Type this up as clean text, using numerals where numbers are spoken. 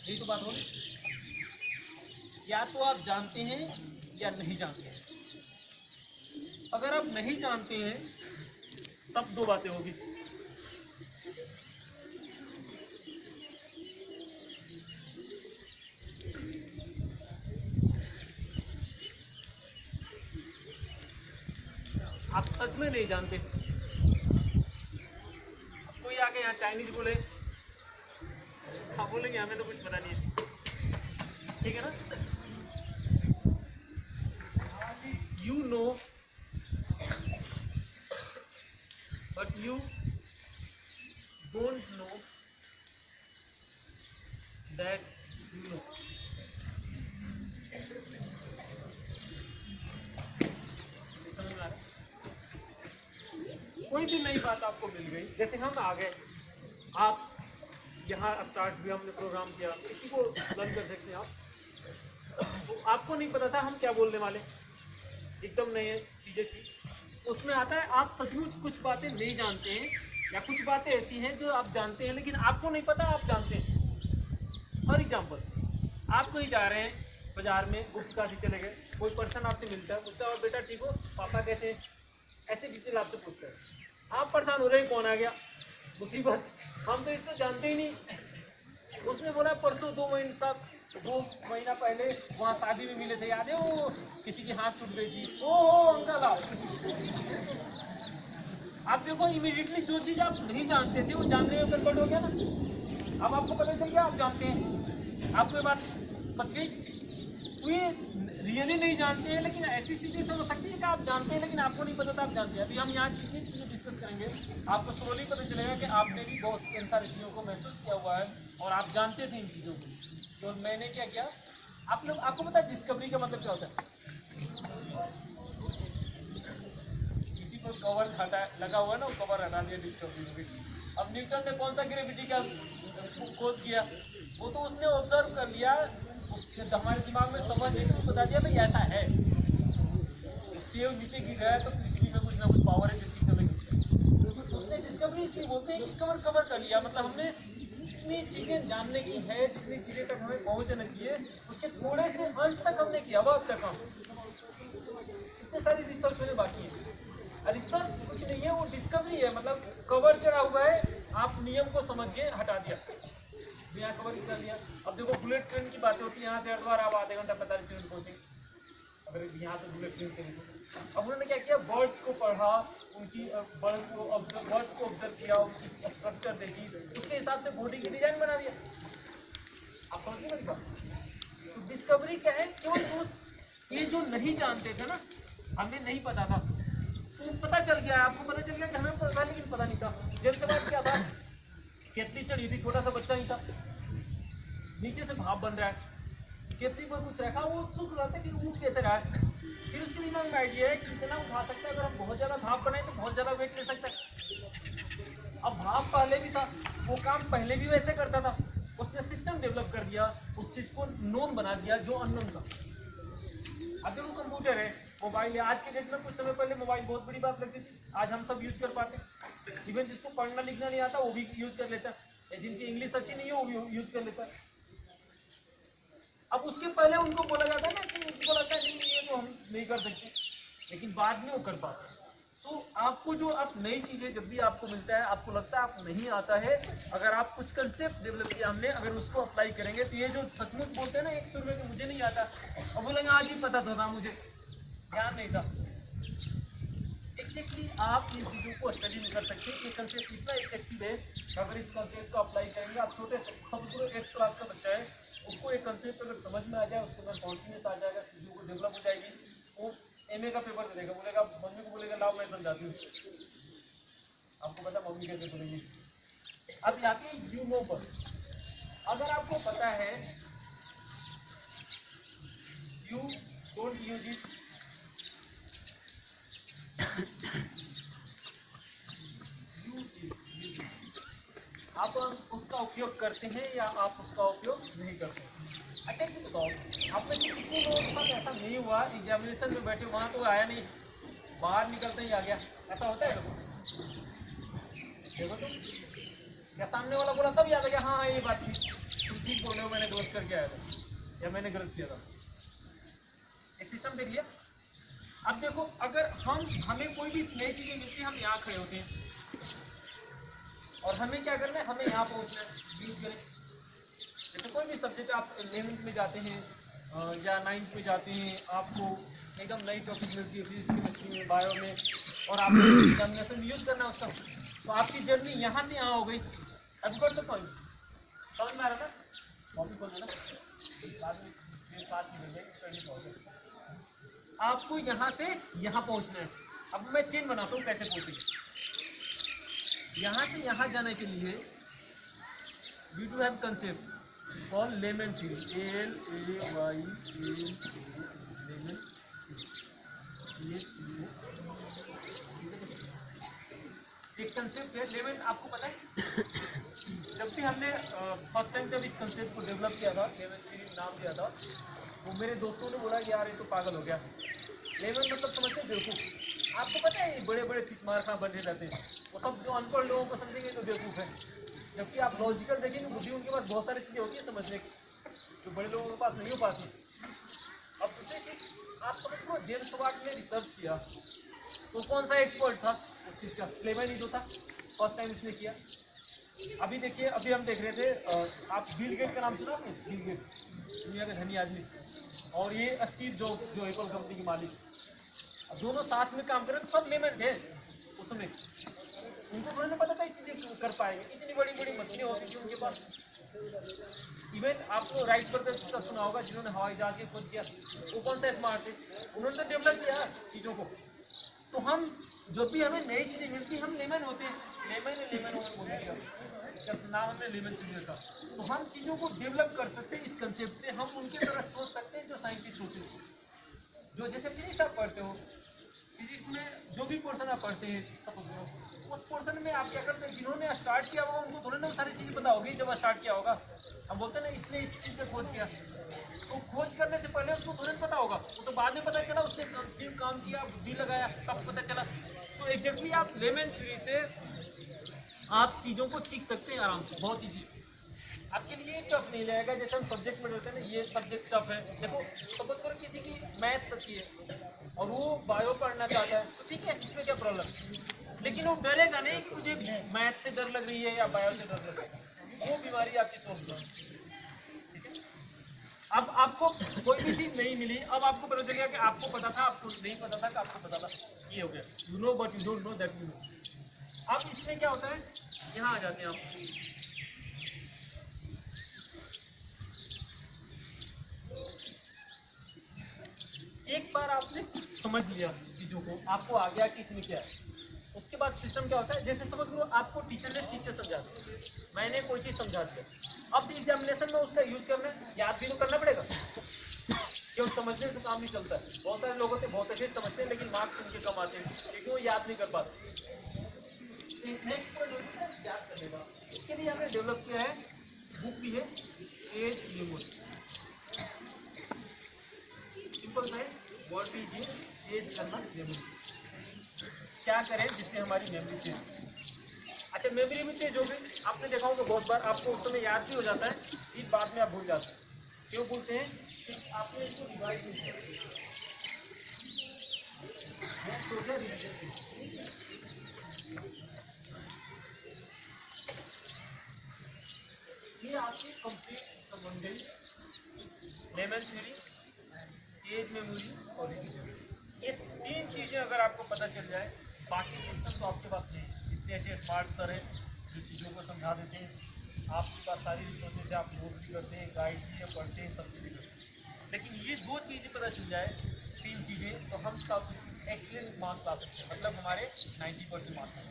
यही तो बात हो रही। या तो आप जानते हैं या नहीं जानते हैं। अगर आप नहीं जानते हैं तब दो बातें होगी। आप सच में नहीं जानते। कोई आके यहाँ चाइनीज बोले, आप बोलेंगे हमें तो कुछ पता नहीं है, ठीक है ना। You know but you don't know that you know. समझ में आ रहा है? कोई भी नई बात आपको मिल गई, जैसे हम आ गए, आप यहाँ स्टार्ट भी हमने प्रोग्राम किया, इसी को लर्न कर सकते हैं आप। तो आपको नहीं पता था हम क्या बोलने वाले, एकदम नई चीज़ें थी। उसमें आता है आप सचमुच कुछ बातें नहीं जानते हैं, या कुछ बातें ऐसी हैं जो आप जानते हैं लेकिन आपको नहीं पता आप जानते हैं। फॉर एग्जाम्पल, आप कहीं जा रहे हैं बाजार में, गुप्तका से चले गए, कोई पर्सन आपसे मिलता है, पूछता है और बेटा ठीक हो, पापा कैसे, ऐसे डिटेल आपसे पूछता है। आप परेशान हो रहे हैं, कौन आ गया, मुसीबत, हम तो इसको जानते ही नहीं। उसने बोला परसों 2 महीना पहले वहाँ शादी में मिले थे, याद है वो किसी की हाथ टूट गई थी, ओ अंकल आओ। आप देखो इमीडिएटली जो चीज़ आप नहीं जानते थे वो जानने में कन्वर्ट हो गया ना। अब आपको पता चल गया आप जानते हैं, आपको ये बात बच गई। तो ये रियली नहीं जानते हैं, लेकिन ऐसी सिचुएशन हो सकती है कि आप जानते हैं लेकिन आपको नहीं पता था आप जानते हैं। अभी हम यहाँ चीज़ें डिस्कस करेंगे, आपको स्लोली पता चलेगा कि आपने भी बहुत इन सारी चीज़ों को महसूस किया हुआ है और आप जानते थे इन चीज़ों को। तो मैंने क्या किया, आप लोग, आपको पता है डिस्कवरी का मतलब क्या होता है? किसी पर कवर हटा लगा हुआ है ना, वो कवर हटा दिया, डिस्कवरी हो गई। अब न्यूटन ने कौन सा ग्रेविटी का खोज किया? वो तो उसने ऑब्जर्व कर लिया, हमारे दिमाग में समझ नहीं बता दिया भाई ऐसा है, सेव नीचे गिर रहा है तो पृथ्वी में कुछ ना कुछ पावर है जिसकी चले नीचे। उसने डिस्कवरी इसलिए बोलते हैं कि कवर कर लिया, मतलब हमने जितनी चीज़ें जानने की है, जितनी चीज़ें तक हमें पहुंचना चाहिए, उसके थोड़े से अंश तक हमने किया, वो अब तक हम इतने सारी रिसर्च होने बाकी है। रिसर्च कुछ नहीं है, वो डिस्कवरी है, मतलब कवर चढ़ा हुआ है, आप नियम को समझ के हटा दिया, यहाँ कवर कर लिया। अब देखो बुलेट ट्रेन की बात होती है, यहाँ से हरिद्वार आप आधे घंटा 45 मिनट पहुँचेंगे अगर यहाँ से बुलेट ट्रेन चली तो। अब उन्होंने क्या किया, बर्ड्स को पढ़ा, उनकी बर्ड्स को ऑब्जर्व किया, उनकी स्ट्रक्चर देखी, उसके हिसाब से बॉडी की डिजाइन बना दिया। आप समझ मेरी बात? तो डिस्कवरी क्या है, केवल सोच, ये जो नहीं जानते थे ना, हमें नहीं पता था, तो पता चल गया, आपको पता चल गया कि हमें पता लेकिन पता नहीं था। जल सवाल क्या था, केतली चढ़ी थी, छोटा सा बच्चा ही था, नीचे से भाप बन रहा है, केतली पर कुछ रखा, वो सूख रहा था कि उठ कैसे रहा है। फिर उसके दिमाग में आइडिया है कि इतना उठा सकता है, अगर हम बहुत ज़्यादा भाप बनाए तो बहुत ज़्यादा वेट ले सकता है। अब भाप पहले भी था, वो काम पहले भी वैसे करता था, उसने सिस्टम डेवलप कर दिया, उस चीज़ को नोन बना दिया जो अननोन था। अब देखो कंप्यूटर है, मोबाइल है, आज के डेट में कुछ समय पहले मोबाइल बहुत बड़ी बात लगती थी, आज हम सब यूज कर पाते। इवन जिसको पढ़ना लिखना नहीं आता वो भी यूज कर लेता है, जिनकी इंग्लिश अच्छी नहीं है वो भी यूज कर लेता है। अब उसके पहले उनको बोला जाता है ना कि उनको लगता है नहीं ये तो हम नहीं कर सकते, लेकिन बाद में वो कर पाते हैं। सो आपको जो आप नई चीज़ें जब भी आपको मिलता है, आपको लगता है आपको नहीं आता है, अगर आप कुछ कंसेप्ट डेवलप किया हमने, अगर उसको अप्लाई करेंगे तो ये जो सचमुच बोलते हैं ना एक सुर में कि मुझे नहीं आता, अब बोलेंगे आज ही पता तो था, मुझे ध्यान नहीं था। एग्जैक्टली आप इन चीज़ों को स्टडी नहीं कर सकते, ये कंसेप्ट इतना इफेक्टिव है, अगर इस कंसेप्ट को अप्लाई करेंगे, आप छोटे से समझो 8th क्लास का बच्चा है, उसको एक कंसेप्ट अगर समझ में आ जाए, उसके अंदर कॉन्फिडेंस आ जाएगा, चीज़ों को डेवलप हो जाएगी, वो MA का पेपर दे देगा, बोलेगा मम्मी को बोलेगा लाओ मैं समझाती हूँ। आपको पता मम्मी कैसे बोलेगी। अब आते हैं यू नो पर, अगर आपको पता है यू डोंट यूज इट, आप उसका उपयोग करते हैं या आप उसका उपयोग नहीं करते हैं। अच्छा एक चीज़ बताओ, आप में से कितने लोगों के साथ ऐसा नहीं हुआ, एग्जामिनेशन में बैठे वहाँ तो आया नहीं, बाहर निकलते ही आ गया, ऐसा होता है लोगों? देखो तो या सामने वाला बोला तब याद आ गया, हाँ ये बात थी, तुम ठीक बोले हो, मैंने गलत करके आया था या मैंने गलत किया था। ये सिस्टम देख लिया। अब देखो, अगर हमें कोई भी नई चीजें मिलती है, हम यहाँ खड़े होते हैं और हमें क्या करना है, हमें यहाँ पहुँचना है, यूज करें। जैसे कोई भी सब्जेक्ट आप 11th में जाते हैं या 9th में जाते हैं, आपको एकदम नई टॉपिक मिलती है फिजिक्स केमिस्ट्री में, बायो में, और आपको एग्जामिनेशन यूज करना है उसका, तो आपकी जर्नी यहाँ से यहाँ हो गई। अब गॉट द पॉइंट, समझ में आ रहा ना? कॉपी खोल देना, बाद में आपको यहाँ से यहाँ पहुँचना है। अब मैं चेन बनाता हूँ कैसे पहुँचेंगे। यहाँ से यहाँ जाने के लिए we do have concept call layman theory, LAYMAN, एक कंसेप्ट है लेमन। आपको पता है जब भी हमने फर्स्ट टाइम जब इस कंसेप्ट को डेवलप किया था, लेमन थ्योरी नाम दिया था, तो मेरे दोस्तों ने बोला कि यार ये तो पागल हो गया। लेमन मतलब समझते हैं बेवकूफ़। आपको पता है बड़े बड़े किस्मार खां बने रहते हैं, वो सब जो अनपढ़ लोगों को समझेंगे तो बेवकूफ़ है, जबकि आप लॉजिकल देखेंगे बुद्धि उनके पास बहुत सारी चीज़ें होती है समझने की, जो बड़े लोगों के पास नहीं हो पाती। अब दूसरी चीज़ आप समझ लो, जेम्स वाट ने रिसर्च किया तो कौन सा एक्सपर्ट था उस चीज़ का? लेमन ही तो था, फर्स्ट टाइम इसने किया। अभी देखिए, अभी हम देख रहे थे, आप बिल गेट का नाम सुना आपने? बिल गेट दुनिया के धनी आदमी, और ये स्टीव जॉब जो एप्पल कंपनी के मालिक, दोनों साथ में काम कर रहे थे, सब लेमन थे उसमें। उनको थोड़ी ना पता था ये चीज़ें कर पाएंगे, इतनी बड़ी बड़ी मशीनें होती थी उनके पास। इवन आपको राइट ब्रदर्स का सुना होगा, जिन्होंने हवाई जहाज की खोज किया, वो कौन सा स्मार्ट थे, उन्होंने तो डेवलप किया चीज़ों को। तो हम जब भी हमें नई चीज़ें मिलती हैं, हम लेमन होते हैं, लेमन बोल दिया, इसका नाम हमने लेमन चीज़ें का। तो हम चीज़ों को डेवलप कर सकते हैं इस कंसेप्ट से, हम उनके तरह सोच सकते हैं जो साइंटिस्ट सोचते हैं। जो जैसे फिजिक्स आप पढ़ते हो, फिजिक्स में जो भी पोर्शन आप पढ़ते हैं, सपोज करो उस पोर्शन में आप क्या करते हैं, जिन्होंने स्टार्ट किया होगा उनको थोड़ी ना सारी चीज़ें पता होगी जब स्टार्ट किया होगा। हम बोलते हैं ना इसने इस चीज़ में खोज किया, तो खोज करने से पहले उसको थोड़ा पता होगा, वो तो बाद में पता चला, उसने कंटिन्यू काम किया, बुद्धि लगाया, तब पता चला। तो एग्जैक्टली आप लेमन थ्योरी से आप चीज़ों को सीख सकते हैं आराम से, बहुत ईजी। आपके लिए टफ नहीं लगेगा। जैसे हम सब्जेक्ट में डरते हैं ना, ये सब्जेक्ट टफ है। देखो सपोज करो किसी की मैथ्स अच्छी है और वो बायो पढ़ना चाहता है, तो ठीक है, इसमें क्या प्रॉब्लम, लेकिन वो डरेगा नहीं कि मुझे मैथ से डर लग रही है या बायो से डर लग रही है, वो बीमारी आपकी सोच में। ठीक है, अब आपको कोई भी चीज़ नहीं मिली, अब आपको पता चल गया कि आपको पता था, आपको नहीं पता था, कि आपको पता था, ये हो गया। You know but you don't know that you know. अब इसमें क्या होता है, यहाँ आ जाते हैं आप। एक बार आपने समझ लिया चीज़ों को, आपको आ गया कि इसमें क्या है, उसके बाद सिस्टम क्या होता है, जैसे समझ लो आपको टीचर ने ठीक से समझा दिया, मैंने कोई चीज़ समझा दिया, अब एग्जामिनेशन में उसका यूज करना है, याद भी तो करना पड़ेगा, क्यों समझने से काम नहीं चलता है। बहुत सारे लोग होते हैं बहुत अच्छे समझते हैं, लेकिन मार्क्स उनके कम आते हैं क्योंकि वो याद नहीं कर पाते। नेक्स्ट पॉइंट होता है याद करने का, इसके लिए हमने डेवलप किया है, बुक भी है, एज मेमोरी। सिंपल है, वर्ड लीजिए, एज करना मेमोरी। क्या करें जिससे हमारी मेमोरी तेज हो। अच्छा, मेमोरी भी तेज हो गई, आपने देखा होगा बहुत बार आपको उस समय याद भी हो जाता है, फिर बाद में आप भूल जाते हैं। क्यों भूलते हैं? कि आपने इसको रिवाइज नहीं किया। ये आपकी कंप्लीट सिस्टम बन गई, लेमन थ्योरी, एज मेमोरी और रिविजन। ये तीन चीज़ें अगर आपको पता चल जाए, बाकी सिस्टम तो आपके पास नहीं है। इतने अच्छे स्मार्ट सर हैं जो चीज़ों को समझा देते हैं, आपके पास सारी रिसोर्सेज, आप नोट भी करते हैं, गाइड भी है, पढ़ते हैं, सब चीज़ें करते हैं। लेकिन ये दो चीज़ें पता चल जाए, तीन चीज़ें, तो हम सब एक्सीलेंट मार्क्स ला सकते हैं, मतलब हमारे 90% मार्क्स हैं।